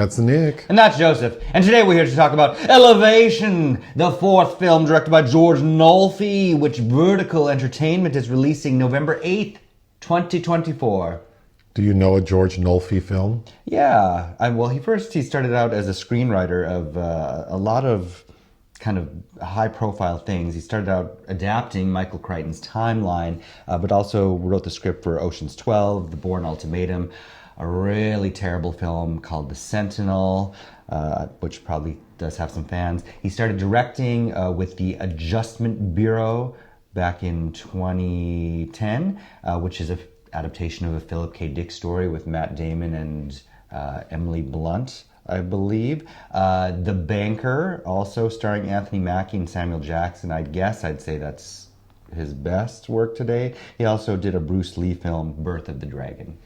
That's Nick. And that's Joseph. And today we're here to talk about Elevation, the fourth film directed by George Nolfi, which Vertical Entertainment is releasing November 8th, 2024. Do you know a George Nolfi film? Yeah. He started out as a screenwriter of a lot of kind of high-profile things. He started out adapting Michael Crichton's Timeline, but also wrote the script for Ocean's 12, The Bourne Ultimatum, a really terrible film called The Sentinel, which probably does have some fans. He started directing with the Adjustment Bureau back in 2010, which is an adaptation of a Philip K. Dick story with Matt Damon and Emily Blunt, I believe. The Banker, also starring Anthony Mackie and Samuel Jackson. I'd say that's his best work today. He also did a Bruce Lee film, Birth of the Dragon.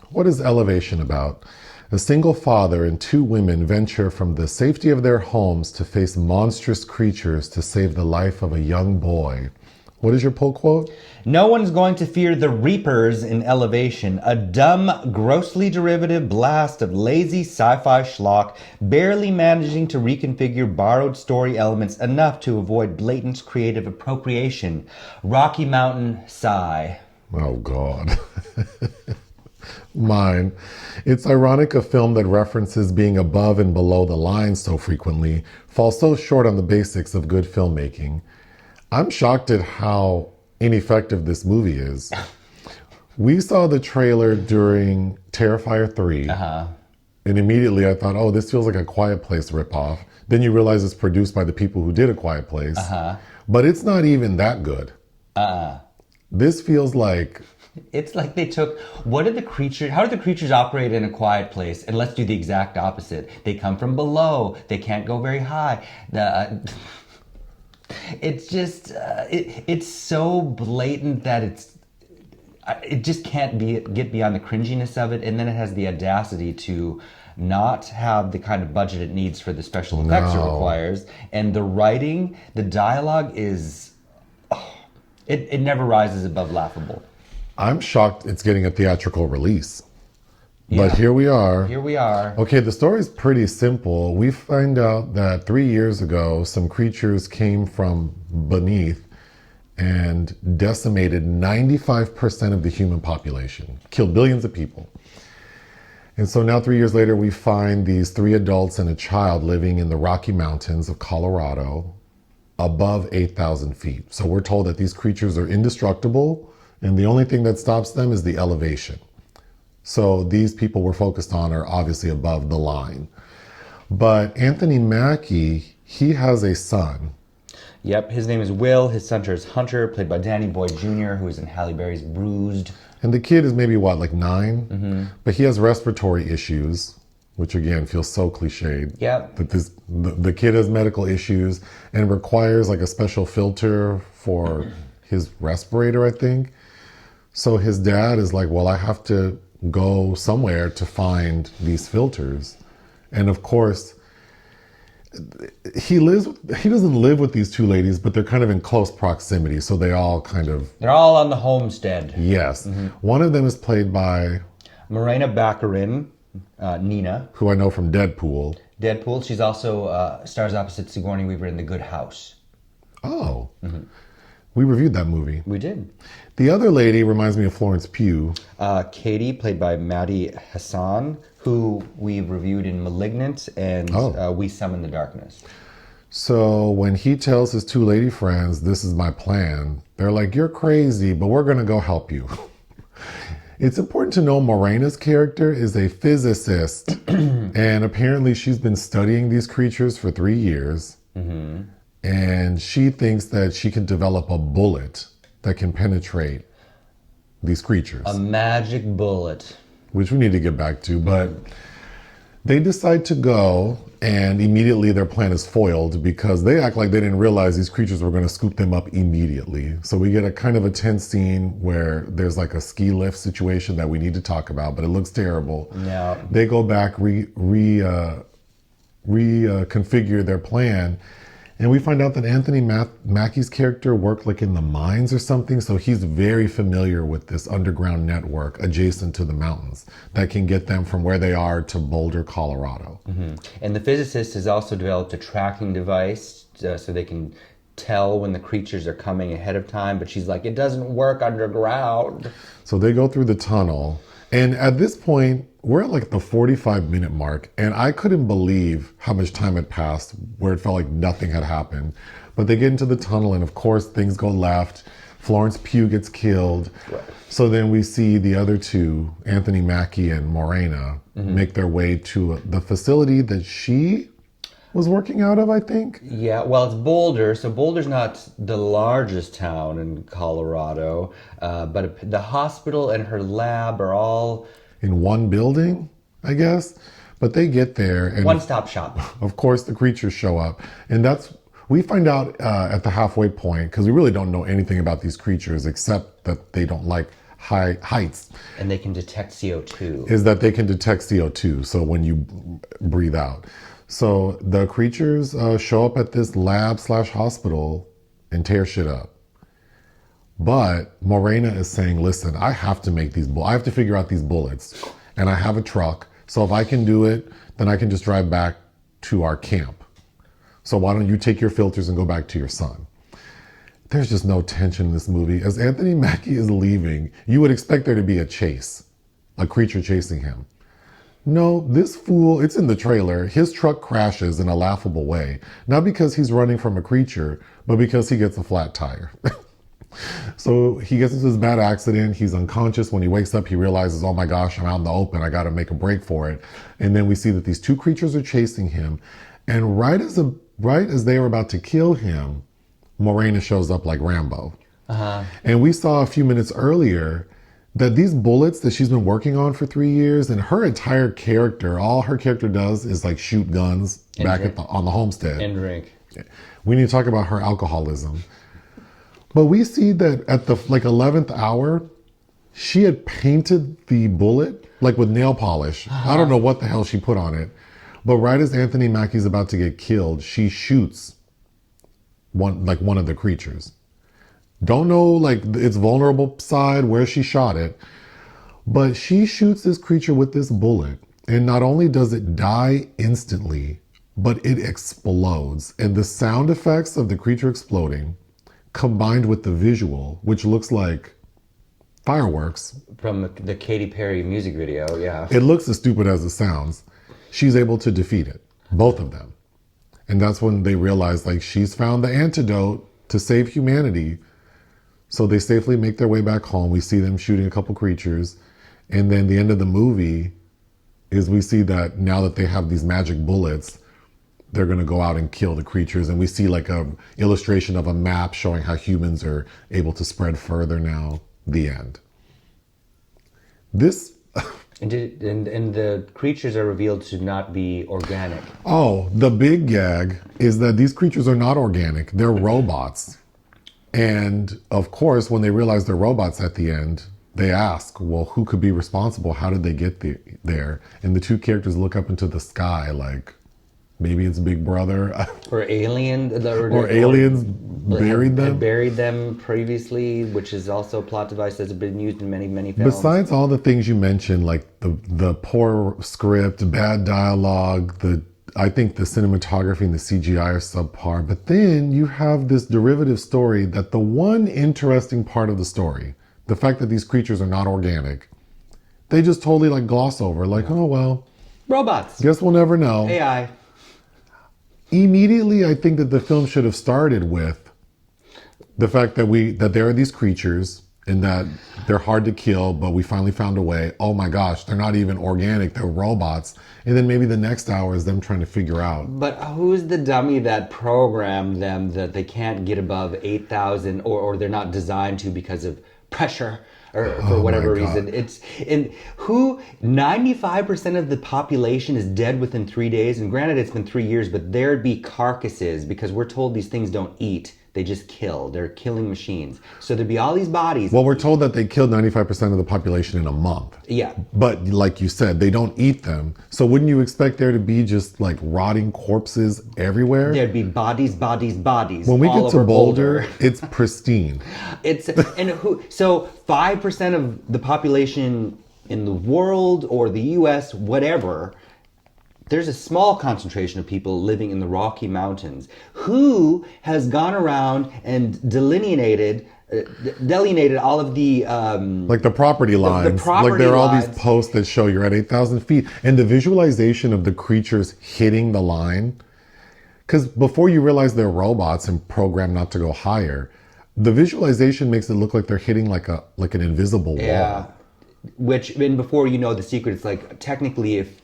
What is Elevation about? A single father and two women venture from the safety of their homes to face monstrous creatures to save the life of a young boy. What is your pull quote? No one's going to fear the Reapers in Elevation, a dumb, grossly derivative blast of lazy sci-fi schlock, barely managing to reconfigure borrowed story elements enough to avoid blatant creative appropriation. Rocky Mountain sigh. Oh, God. Mine. It's ironic a film that references being above and below the line so frequently falls so short on the basics of good filmmaking. I'm shocked at how ineffective this movie is. We saw the trailer during Terrifier 3, and immediately I thought, oh, this feels like a Quiet Place ripoff. Then you realize it's produced by the people who did A Quiet Place. But it's not even that good. This feels like... It's like they took, how did the creatures operate in A Quiet Place? And let's do the exact opposite. They come from below. They can't go very high. It's just, it's so blatant that it just can't get beyond the cringiness of it. And then it has the audacity to not have the kind of budget it needs for the special effects it requires. And the writing, the dialogue is, it never rises above laughable. I'm shocked it's getting a theatrical release. Yeah. But here we are. Okay, the story's pretty simple. We find out that 3 years ago, some creatures came from beneath and decimated 95% of the human population, killed billions of people. And so now 3 years later, we find these 3 adults and a child living in the Rocky Mountains of Colorado above 8,000 feet. So we're told that these creatures are indestructible, and the only thing that stops them is the elevation. So these people we're focused on are obviously above the line. But Anthony Mackie, he has a son. Yep, his name is Will. His son is Hunter, played by Danny Boyd Jr., who is in Halle Berry's Bruised. And the kid is maybe, like 9? But he has respiratory issues, which again feels so cliched. Yep. That the kid has medical issues and requires like a special filter for his respirator, I think. So his dad is like, well, I have to go somewhere to find these filters. And of course, he doesn't live with these 2 ladies, but they're kind of in close proximity. So they're all on the homestead. Yes. One of them is played by Morena Baccarin, Nina. Who I know from Deadpool. She's also stars opposite Sigourney Weaver in The Good House. Oh. We reviewed that movie. We did. The other lady reminds me of Florence Pugh. Katie, played by Maddie Hasson, who we reviewed in Malignant and We Summon the Darkness. So when he tells his 2 lady friends, this is my plan, they're like, you're crazy, but we're going to go help you. It's important to know Morena's character is a physicist, and apparently she's been studying these creatures for 3 years. And she thinks that she can develop a bullet that can penetrate these creatures. A magic bullet. Which we need to get back to, but they decide to go, and immediately their plan is foiled because they act like they didn't realize these creatures were going to scoop them up immediately. So we get a kind of a tense scene where there's like a ski lift situation that we need to talk about, but it looks terrible. Yeah. They go back, reconfigure their plan. And we find out that Anthony Mackie's character worked like in the mines or something. So he's very familiar with this underground network adjacent to the mountains that can get them from where they are to Boulder, Colorado. Mm-hmm. And the physicist has also developed a tracking device so they can tell when the creatures are coming ahead of time. But she's like, it doesn't work underground. So they go through the tunnel. And at this point, we're at like the 45-minute mark, and I couldn't believe how much time had passed where it felt like nothing had happened. But they get into the tunnel, and of course, things go left. Florence Pugh gets killed. Right. So then we see the other two, Anthony Mackie and Morena, make their way to the facility that she was working out of, I think. Yeah, well, it's Boulder, so Boulder's not the largest town in Colorado, but the hospital and her lab are all in one building, I guess. But they get there, and one-stop shop. Of course, the creatures show up, and we find out at the halfway point, because we really don't know anything about these creatures except that they don't like high heights. And they can detect CO2. Is that they can detect CO2, so when you breathe out. So the creatures show up at this lab/hospital and tear shit up. But Morena is saying, listen, I have to make I have to figure out these bullets. And I have a truck. So if I can do it, then I can just drive back to our camp. So why don't you take your filters and go back to your son? There's just no tension in this movie. As Anthony Mackie is leaving, you would expect there to be a chase, a creature chasing him. No, this fool, it's in the trailer. His truck crashes in a laughable way. Not because he's running from a creature, but because he gets a flat tire. So he gets into this bad accident. He's unconscious. When he wakes up, he realizes, oh my gosh, I'm out in the open. I got to make a break for it. And then we see that these two creatures are chasing him. And right as they were about to kill him, Morena shows up like Rambo. Uh-huh. And we saw a few minutes earlier that these bullets that she's been working on for 3 years, and her entire character, all her character does is like shoot guns and back on the homestead. And drink. We need to talk about her alcoholism. But we see that at the 11th hour, she had painted the bullet like with nail polish. I don't know what the hell she put on it. But right as Anthony Mackie's about to get killed, she shoots one of the creatures. Don't know its vulnerable side where she shot it, but she shoots this creature with this bullet. And not only does it die instantly, but it explodes. And the sound effects of the creature exploding, combined with the visual, which looks like fireworks. From the Katy Perry music video, yeah. It looks as stupid as it sounds. She's able to defeat it, both of them. And that's when they realize she's found the antidote to save humanity. So they safely make their way back home. We see them shooting a couple creatures. And then the end of the movie is we see that now that they have these magic bullets, they're going to go out and kill the creatures. And we see a illustration of a map showing how humans are able to spread further now. The end. This... And the creatures are revealed to not be organic. Oh, the big gag is that these creatures are not organic. They're robots. And of course, when they realize they're robots at the end, they ask, well, who could be responsible? How did they get there? And the two characters look up into the sky like, maybe it's Big Brother. Or aliens buried them. Buried them previously, which is also a plot device that's been used in many, many films. Besides all the things you mentioned, like the poor script, bad dialogue, I think the cinematography and the CGI are subpar. But then you have this derivative story that the one interesting part of the story, the fact that these creatures are not organic, they just totally gloss over. Oh, well. Robots. Guess we'll never know. AI. Immediately, I think that the film should have started with the fact that there are these creatures and that they're hard to kill, but we finally found a way. Oh my gosh, they're not even organic, they're robots. And then maybe the next hour is them trying to figure out. But who's the dummy that programmed them that they can't get above 8,000 or they're not designed to because of pressure? Or for whatever reason. 95% of the population is dead within 3 days. And granted, it's been 3 years, but there'd be carcasses because we're told these things don't eat. They just kill. They're killing machines. So there'd be all these bodies. Well, we're told that they killed 95% of the population in a month. Yeah. But like you said, they don't eat them. So wouldn't you expect there to be just like rotting corpses everywhere? There'd be bodies. When we get to Boulder, it's pristine. So 5% of the population in the world or the US, whatever, there's a small concentration of people living in the Rocky Mountains. Who has gone around and delineated all of the like the property lines. The property like there are all lines. These posts that show you're at 8,000 feet, and the visualization of the creatures hitting the line. Because before you realize they're robots and programmed not to go higher, the visualization makes it look like they're hitting like an invisible wall. Yeah. And before you know the secret, it's like technically if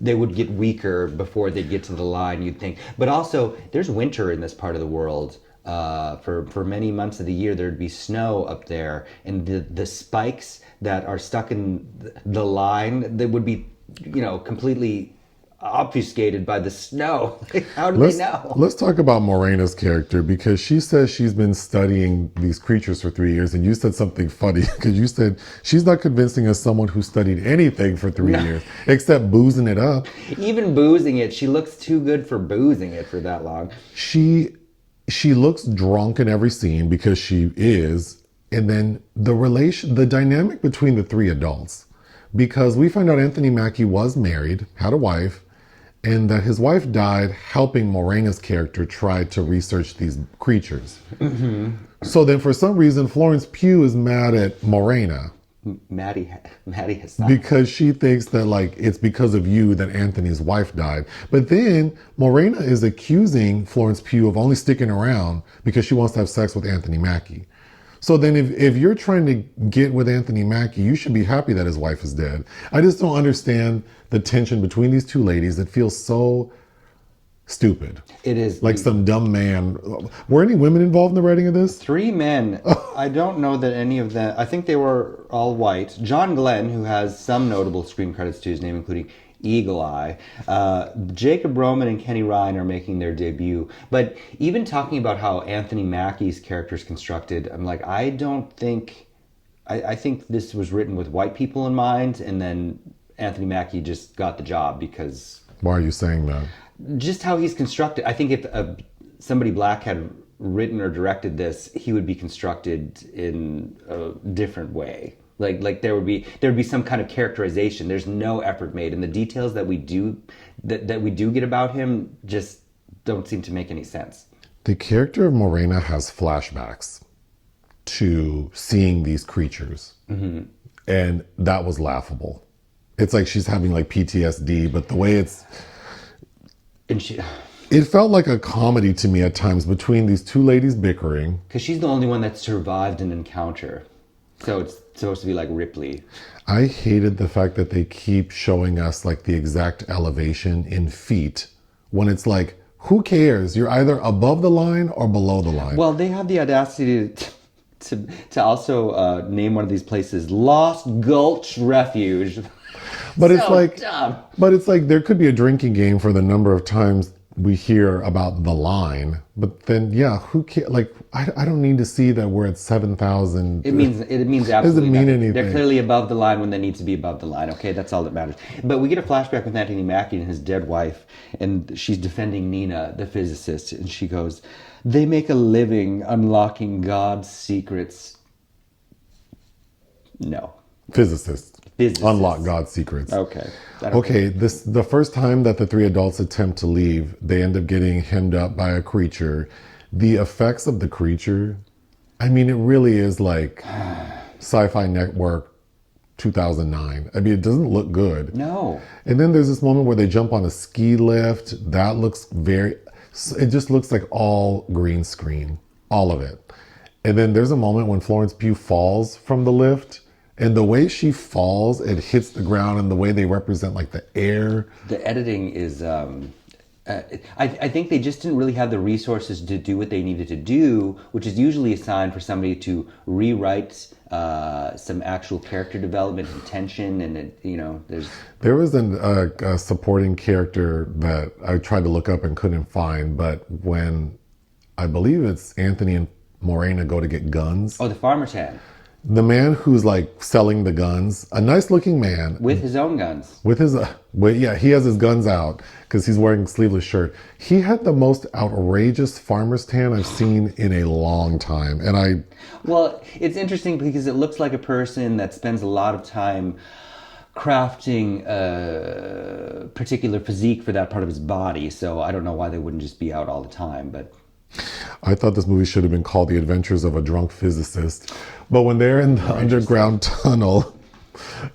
they would get weaker before they get to the line, you'd think. But also, there's winter in this part of the world. For many months of the year, there'd be snow up there, and the spikes that are stuck in the line, they would be, completely obfuscated by the snow. How do they know? Let's talk about Morena's character, because she says she's been studying these creatures for 3 years, and you said something funny because you said she's not convincing us someone who studied anything for 3 years except boozing it up. Even boozing it, she looks too good for boozing it for that long. She looks drunk in every scene because she is, and then the dynamic between the three adults, because we find out Anthony Mackie was married, had a wife, and that his wife died helping Morena's character try to research these creatures. Mm-hmm. So then for some reason, Florence Pugh is mad at Morena. Maddie Hasson. Because she thinks that it's because of you that Anthony's wife died. But then Morena is accusing Florence Pugh of only sticking around because she wants to have sex with Anthony Mackie. So then if you're trying to get with Anthony Mackie, you should be happy that his wife is dead. I just don't understand the tension between these two ladies. It feels so stupid. It is. Like some dumb man. Were any women involved in the writing of this? 3 men. I don't know that any of them. I think they were all white. John Glenn, who has some notable screen credits to his name, including Eagle Eye. Jacob Roman and Kenny Ryan are making their debut. But even talking about how Anthony Mackie's character is constructed, I'm like, I don't think... I think this was written with white people in mind, and then Anthony Mackie just got the job because... Why are you saying that? Just how he's constructed. I think if somebody black had written or directed this, he would be constructed in a different way. Like there would be some kind of characterization. There's no effort made, and the details that we do get about him just don't seem to make any sense. The character of Morena has flashbacks to seeing these creatures, mm-hmm. and that was laughable. It's like she's having PTSD, but the way it's... It felt like a comedy to me at times between these two ladies bickering. Because she's the only one that survived an encounter. So it's supposed to be like Ripley. I hated the fact that they keep showing us the exact elevation in feet when it's who cares? You're either above the line or below the line. Well, they have the audacity to also name one of these places Lost Gulch Refuge. But so it's dumb. But it's there could be a drinking game for the number of times we hear about the line. But then, who cares? I don't need to see that we're at 7,000. It means absolutely doesn't mean anything. They're clearly above the line when they need to be above the line. Okay, that's all that matters. But we get a flashback with Anthony Mackie and his dead wife, and she's defending Nina, the physicist, and she goes, "They make a living unlocking God's secrets." No. Physicists. Unlock God's secrets. Okay. The first time that the 3 adults attempt to leave, they end up getting hemmed up by a creature. The effects of the creature, it really is Sci-Fi Network 2009. It doesn't look good. No. And then there's this moment where they jump on a ski lift. That looks it just looks like all green screen. All of it. And then there's a moment when Florence Pugh falls from the lift. And the way she falls, it hits the ground, and the way they represent the air. The editing is, I think they just didn't really have the resources to do what they needed to do, which is usually a sign for somebody to rewrite some actual character development and tension, and There was a supporting character that I tried to look up and couldn't find, but when I believe it's Anthony and Morena go to get guns. Oh, the farmer tan. The man who's like selling the guns, a nice looking man. With his own guns. With his, yeah, he has his guns out because he's wearing a sleeveless shirt. He had the most outrageous farmer's tan I've seen in a long time. And Well, it's interesting because it looks like a person that spends a lot of time crafting a particular physique for that part of his body. So I don't know why they wouldn't just be out all the time, but... I thought this movie should have been called The Adventures of a Drunk Physicist. But when they're in the underground tunnel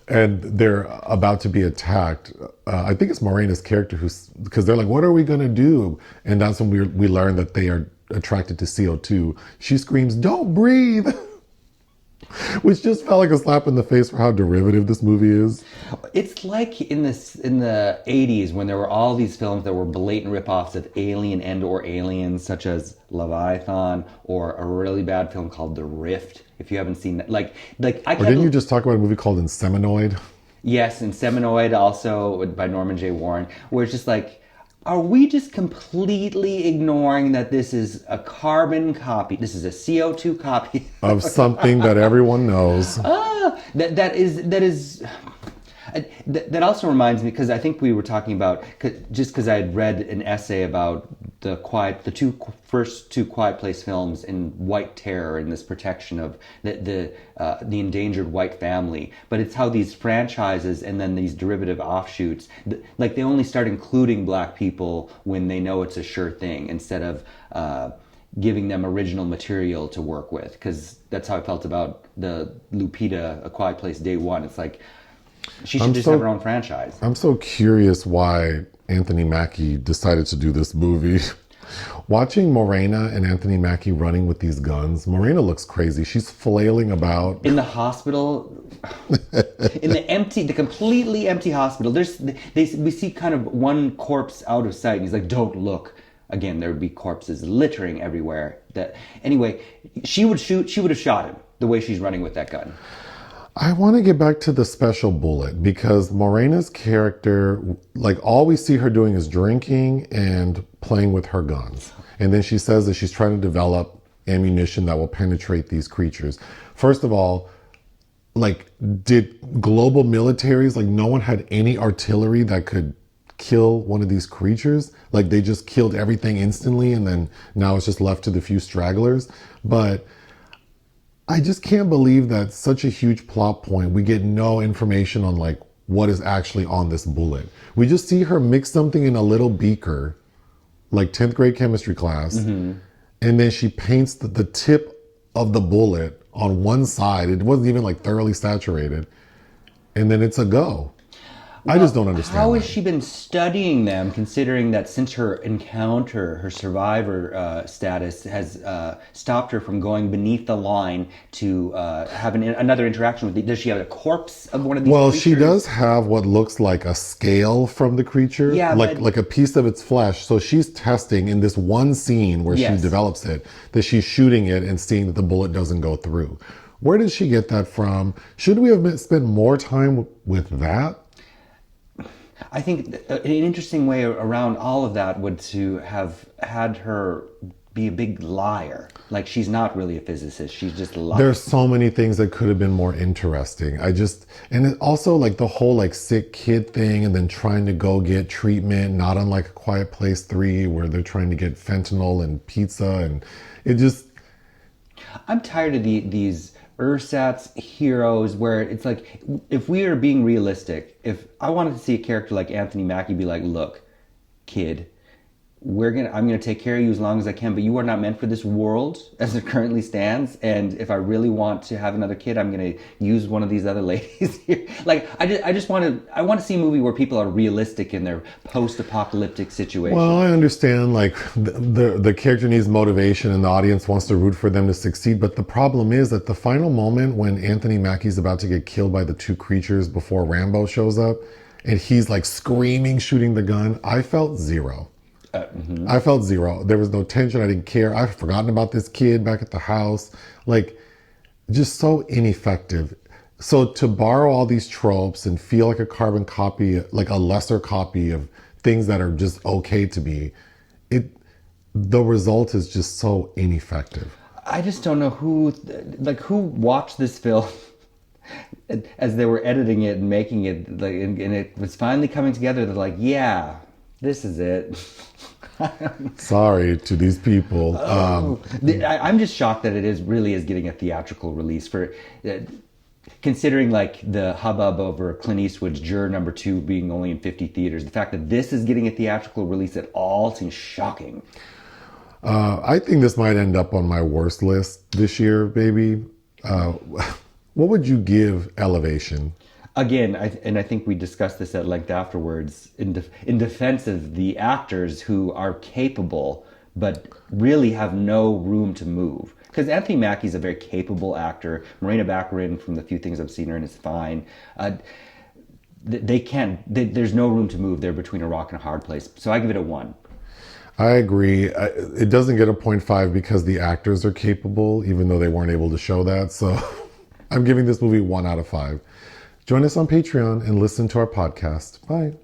and they're about to be attacked, I think it's Morena's character because they're like, what are we going to do? And that's when we learn that they are attracted to CO2. She screams, don't breathe! Which just felt like a slap in the face for how derivative this movie is. It's like in the 80s when there were all these films that were blatant ripoffs of Alien and/or Aliens, such as Leviathan, or a really bad film called The Rift. If you haven't seen that, didn't you just talk about a movie called Inseminoid? Yes, Inseminoid, also by Norman J. Warren, where it's just like, are we just completely ignoring that this is a carbon copy? This is a CO2 copy of something that everyone knows. That also reminds me, because I think we were talking about, just because I had read an essay about the first two Quiet Place films in white terror and this protection of the endangered white family. But it's how these franchises and then these derivative offshoots, like they only start including black people when they know it's a sure thing, instead of giving them original material to work with. Because that's how I felt about the Lupita, A Quiet Place Day One. It's like, she should have her own franchise. I'm so curious why Anthony Mackie decided to do this movie. Watching Morena and Anthony Mackie running with these guns, Morena looks crazy. She's flailing about. In the hospital, in the completely empty hospital, we see kind of one corpse out of sight, and he's like, don't look. Again, there would be corpses littering everywhere. Anyway, she would have shot him the way she's running with that gun. I want to get back to the special bullet because Morena's character, like all we see her doing is drinking and playing with her guns. And then she says that she's trying to develop ammunition that will penetrate these creatures. First of all, like, did global militaries, like no one had any artillery that could kill one of these creatures? Like they just killed everything instantly and then now it's just left to the few stragglers. But I just can't believe that such a huge plot point, we get no information on like what is actually on this bullet. We just see her mix something in a little beaker, like 10th grade chemistry class, and then she paints the tip of the bullet on one side. It wasn't even like thoroughly saturated. And then it's a go. I just don't understand. How has she been studying them, considering that since her encounter, her survivor status has stopped her from going beneath the line to have another interaction with Does she have a corpse of one of these creatures? She does have what looks like a scale from the creature, like a piece of its flesh. So she's testing in this one scene where she develops it, that she's shooting it and seeing that the bullet doesn't go through. Where did she get that from? Should we have spent more time with that? I think an interesting way around all of that would to have had her be a big liar. Like, she's not really a physicist. She's just a liar. There's so many things that could have been more interesting. And it also like the whole like sick kid thing and then trying to go get treatment, not unlike A Quiet Place 3 where they're trying to get fentanyl and pizza. And it just... I'm tired of these ersatz heroes where it's like, if we are being realistic, if I wanted to see a character like Anthony Mackie be like, look, kid, I'm gonna take care of you as long as I can, but you are not meant for this world as it currently stands. And if I really want to have another kid, I'm gonna use one of these other ladies here. Like, I want to see a movie where people are realistic in their post-apocalyptic situation. Well, I understand like the character needs motivation and the audience wants to root for them to succeed. But the problem is at the final moment when Anthony Mackie's about to get killed by the two creatures before Rambo shows up and he's like screaming, shooting the gun, I felt zero. I felt zero. There was no tension. I didn't care. I've forgotten about this kid back at the house. Like, just so ineffective. So to borrow all these tropes and feel like a carbon copy, like a lesser copy of things that are just okay to me, the result is just so ineffective. I just don't know who watched this film as they were editing it and making it, and it was finally coming together. They're like, yeah, this is it. Sorry to these people. I'm just shocked that it really is getting a theatrical release for, considering like the hubbub over Clint Eastwood's Juror Number 2 being only in 50 theaters. The fact that this is getting a theatrical release at all seems shocking. I think this might end up on my worst list this year, baby. What would you give Elevation? Again, I think we discussed this at length afterwards, in defense of the actors who are capable but really have no room to move. Because Anthony Mackie's a very capable actor. Morena Baccarin, from the few things I've seen her in, is fine. There's no room to move. They're between a rock and a hard place. So I give it a 1. I agree. It doesn't get a 0.5 because the actors are capable, even though they weren't able to show that. So I'm giving this movie 1 out of 5. Join us on Patreon and listen to our podcast. Bye.